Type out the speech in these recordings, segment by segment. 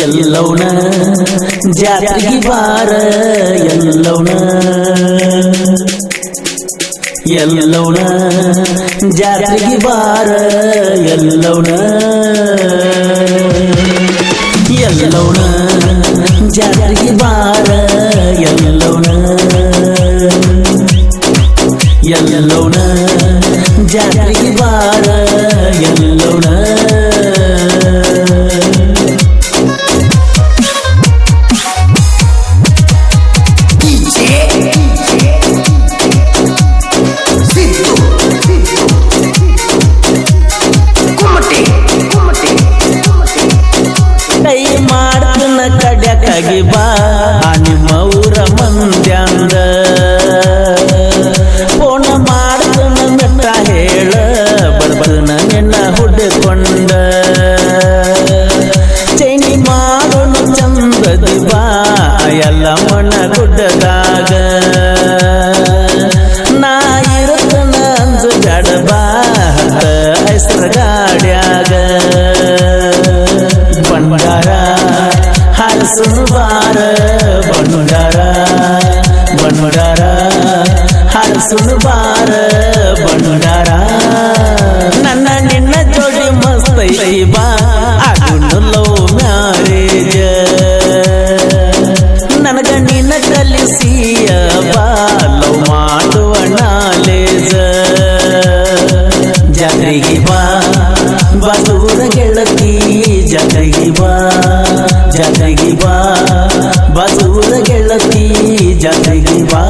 ಎಲ್ಲವನ ಜಾತ್ರೆಗೆ ಬಾರ ಎಲ್ಲವನ ಎಲ್ಲವನ ಜಾತ್ರೆಗೆ ಬಾರ ಎಲ್ಲವನ ಎಲ್ಲವನ ಜಾತ್ರೆಗೆ ಬಾರ ಎಲ್ಲವನ ಎಲ್ಲವನ ಜಾತ್ರೆಗೆ ಬಾರ ಎಲ್ಲವನ ಕೈ ಮಾಡ್ತನ ಕಡ್ಯಾಕಾಗಿ ಬಾ ನಿಮ್ಮ ಊರ ಮಂದ್ಯಾಂದ ಫೋನ ಮಾಡ್ತನ ಮೆಟ್ಟ ಹೇಳ ಬಡಬಡನ ನಿನ್ನ ಹುಡ್ಕೊಂಡ ಚೈನಿ ಮಾಡೋಣ ಚಂದದಿ ಬಾ ಎಲ್ಲ ಮಣ ಗುಡ್ಡದಾಗ ನಾ ಇರುತ್ತನ ಅಂಜು ಜಡ ಬಾ ಹೆಸರ ಗಾಡ್ಯಾಗ ಬಂಡಾರ ಹರಸುನು ಬಾರ ಬಂಡಾರ ಬಂಡಾರ ಹರಸುನು ಬಾರ ಬಂಡಾರ ನನ್ನ ನಿನ್ನ ಜೋಡಿ ಮಸ್ತೈ ಬಾ ಆಗುನು ಲವ್ ಮ್ಯಾರೇಜ್ ನನಗ ನಿನ್ನ ಕಲಿಸಿಯ ಬಾ ಲವ್ ಮಾಡುವ ನಾಲೇಜ್ ಜಾತ್ರೆಗೆ ಬಾ ಬಾದೂರ ಗೆಳತಿ ಜಾತ್ರೆಗೆ ಬಾ ಜಾತ್ರೆಗೆ ಬಾ ಬಾದೂರ ಗೆಳತಿ ಜಾತ್ರೆಗೆ ಬಾ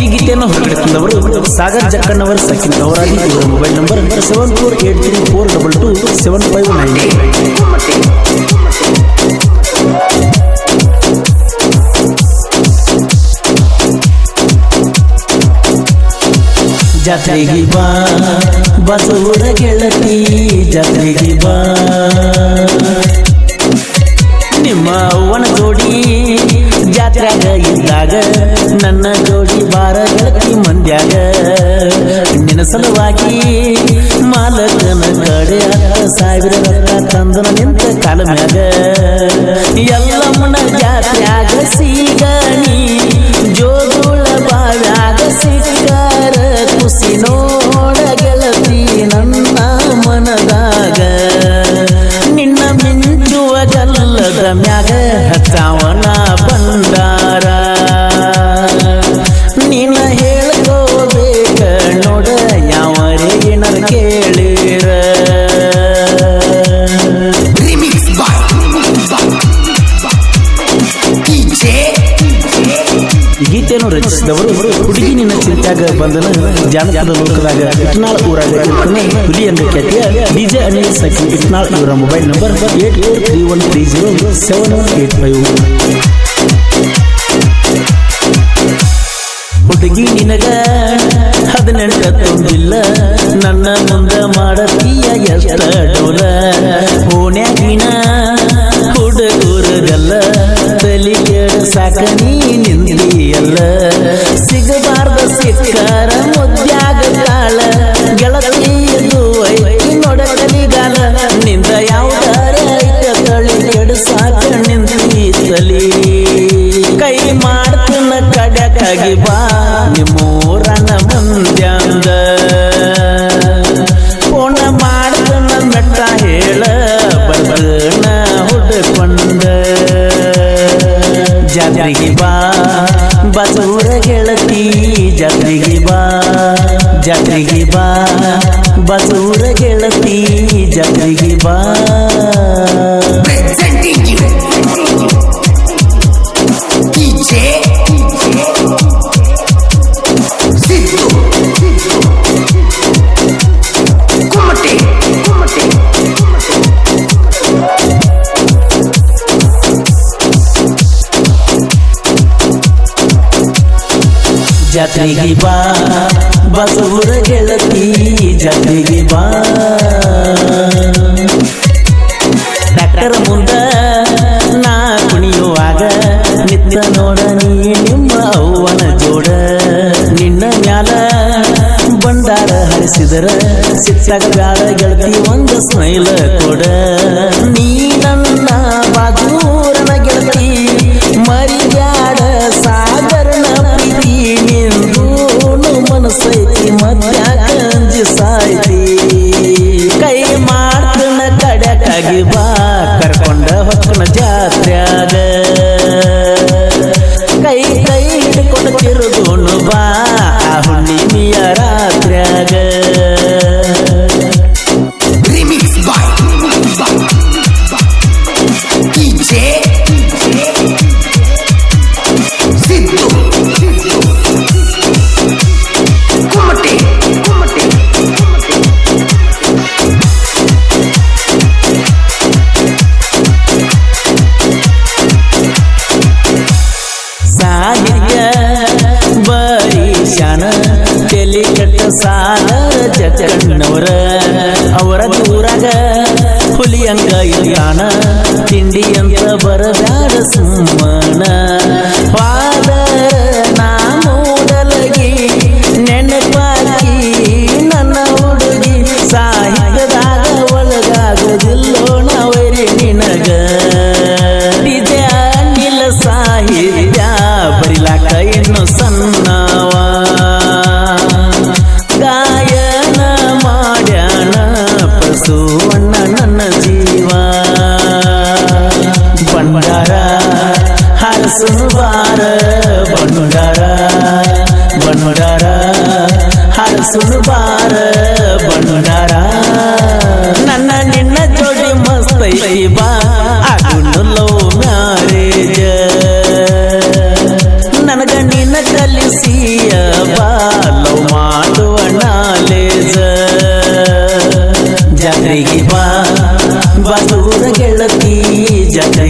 ಈ ಗೀತೆಯನ್ನು ಹೊರಗಡೆ ತಂದವರು ಸಾಗರ್ ಜಕ್ಕಣ್ಣವರ ಸಖಿನ್ ಅವರಾಗಿ ಇವರ ಮೊಬೈಲ್ ನಂಬರ್ 7483422599 ಜಾತ್ರೆಗೆ ಬಾ ಬಸೂರ ಗೆಳತಿ ಜಾತ್ರೆಗೆ ಬಾ ನಿಮ್ಮ ಅವ್ವನ ಜೋಡಿ ಜಾತ್ರೆಗ ಇದ್ದಾಗ ನನ್ನ ಜೋಡಿ ಬಾರ ಗೆಳತಿ ಮಂದ್ಯಾಗ ನಿನ್ನ ಸಲುವಾಗಿ ಮಾಲಕನ ಕಡೆ 10,000 ರೊಕ್ಕ ತಂದನ ನಿಂತ ಕಾಲ ಮ್ಯಾಗ ಎಲ್ಲಮ್ಮನ ಜಾತ್ರೆಯಾಗ ಸೀಗಣಿ ಜೋಗುಳ ಬಾವ್ಯಾಗ ಸಿಕ್ಕಾರ ಖುಷಿ ನೋಡ ಗೆಳತಿ ನನ್ನ ಮನದಾಗ ನಿನ್ನ ಮಿಂಚುವ ಗಲ್ಲದ ಮ್ಯಾಗ ಹಚ್ಚಾವನ ಬಂಡಾರ ನಿನ್ನ ಹೇಳ್ಕೋಬೇಕ ನೋಡ ಯಾವರೇನ ಕೇಳಿರ ಗೀತೆಯನ್ನು ರಚಿಸಿದವರು ಹುಡುಗಿ ನಿನ್ನ ಚಿಂತ್ಯಾಗ ಬಂದನ ಜಾನಪದ ಲೋಕದಾಗ ಇಟ್ನಾಳ್ ಊರಾಗ ಇರ್ತಾನೆ ಹುಲಿ ಎಂದ ಖ್ಯಾತಿಯ ಡಿಜೆ ಅನಿಲ್ ಸಖಿ ಇಟ್ನಾಳ್ ಇವರ ಮೊಬೈಲ್ ನಂಬರ್ 8431307185 ಹುಡುಗಿ ನಿನಗ 18 ತುಂಬಿಲ್ಲ ನನ್ನ ಮುಂದ ಮಾಡತೀಯ ಎಷ್ಟ ಡೋಲ ಓಣ್ಯಾಗಿನ ಹುಡುಗರಲ್ಲ ತಲಿ ಸಾಕ ನೀ ನಿಂದಿಯಲ್ಲ ಸಿಗಬಾರ್ದ ಸಿಕ್ಕಾರ ಮುದ್ಯಾಗ ಕಾಳ ಗೆಳತಿಯದು ಐತಿ ನೋಡಲಿಗಾಲ ನಿಂದ ಯಾವ್ದಾರ ಐತ ತಳಿ ಕೆಡಸಾಕ ನಿಂತಲಿ ಕೈ ಮಾಡ್ತನ ಕಡ್ಯಾಕಾಗಿ ಬಾ ನಿಮ್ಮೂರನ ಮಂದ್ಯಾಂದ ಫೋನ ಮಾಡ್ತನ ಮೆಟ್ಟ ಹೇಳ ಬಡಬಡನ ಹುಡ್ಕೊಂಡ ಜಾತ್ರೆಗೆ ಬಾ ಬಸೂರ ಗೆಳತಿ ಜಾತ್ರೆಗೆ ಬಾ ಜಾತ್ರೆಗೆ ಬಾ ಬಸೂರ ಗೆಳತಿ ಜಾತ್ರೆಗೆ ಬಾ ಜಾತ್ರೆಗೆ ಬಾ ಬಸೂರ ಗೆಳತಿ ಜಾತ್ರೆಗೆ ಬಾ ಡಾಕ್ಟರ್ ಮುಂದ ನಾ ಕುಣಿಯುವಾಗ ನಿತ್ತ ನೋಡ ನೀ ನಿಮ್ಮ ಅವ್ವನ ಜೋಡ ನಿನ್ನ ಮ್ಯಾಲ ಬಂಡಾರ ಕಾಣಿಸಿದರ ಸಿಟ್ಟಾಗ ಬ್ಯಾಡ ಗೆಳತಿ ಒಂದು ಸ್ಮೈಲ್ ಕೊಡ ನೀ ನನ್ನ ಬಾಜೂರನ ಗೆಳತಿ ಮರಿಬ್ಯಾಡ ಸಾಗರನ ಪ್ರೀತಿ ನಿಂದೂನು ಮನಸ್ಸೈತಿ ಮತ್ಯಾಕ ಅಂಜಿ ಸಾಯ್ತಿ ಕೈ ಮಾಡ್ತನ ಕಡ್ಯಾಕಾಗಿ ಬಾ ಕರ್ಕೊಂಡ ಹೊಕ್ಕನ ಜಾತ್ರ್ಯಾಗ ಕೈ ಕೈ ಹಿಡ್ಕೊಂಡು ತಿರುಗೋನು ಬಾ ಆ ಹುಣ್ಣಿಮೆಯ ರಾತ್ರ್ಯಾಗ ರಿಮಿಕ್ಸ್ ಬಾಯ್ ಡಿಜೆ ಸಿದ್ದು ಕುಮಟೆ ಸಾಹಿತ್ಯ ಬರೀಶಾನ ತೆಲಿ ಕೆಟ್ಟ ಸಾಗರ ಜಗಣ್ಣವರ ಅವರ ಊರಾಗ ಹುಲಿಯಂಗ ಇಲ್ಲಾನ ತಿಂಡಿ ಅಂತ ಬರದಾಡ ಸುಮ್ಮನ ಫಾದರ ನಾ ಮೂಡಲಗಿ ನೆನಪಾಗಿ ನನ್ನ ಹುಡುಗಿ ಸಾಹಿತ್ಯದಾಗ ಒಳಗಾಗೋದಿಲ್ಲೋ ನಾವರಿ ನಿನಗ ಡಿಜೆ ಅನಿಲ ಸಾಹಿತ್ಯ ಬರಿಲಾಕ ಇನ್ನು ಸಣ್ಣವ ಗಾಯನ ಮಾಡ್ಯಾನ ಪ್ರಸೂವಣ್ಣ ನನ್ನ ಜೀವ ಬಂಡಾರ ಹರಸುನು ಬಾರ ಬಂಡಾರ ಬಂಡಾರ ಹರಸುನು ಬಾರ ಬಂಡಾರ ನನ್ನ ನಿನ್ನ ಜೋಡಿ ಮಸ್ತೈ ಬಾ ಅದು ಲವ್ ಮ್ಯಾರೇಜ್ ನನಗ ನಿನ್ನ ಕಲಿಸಿಯ ಬಾ ಲವ್ ಮಾಡುವ ನಾಲೇಜ ಜಾತ್ರೆಗೆ ಬಾ ಬಾದೂರ ಗೆಳತಿ ಜಾತ್ರೆ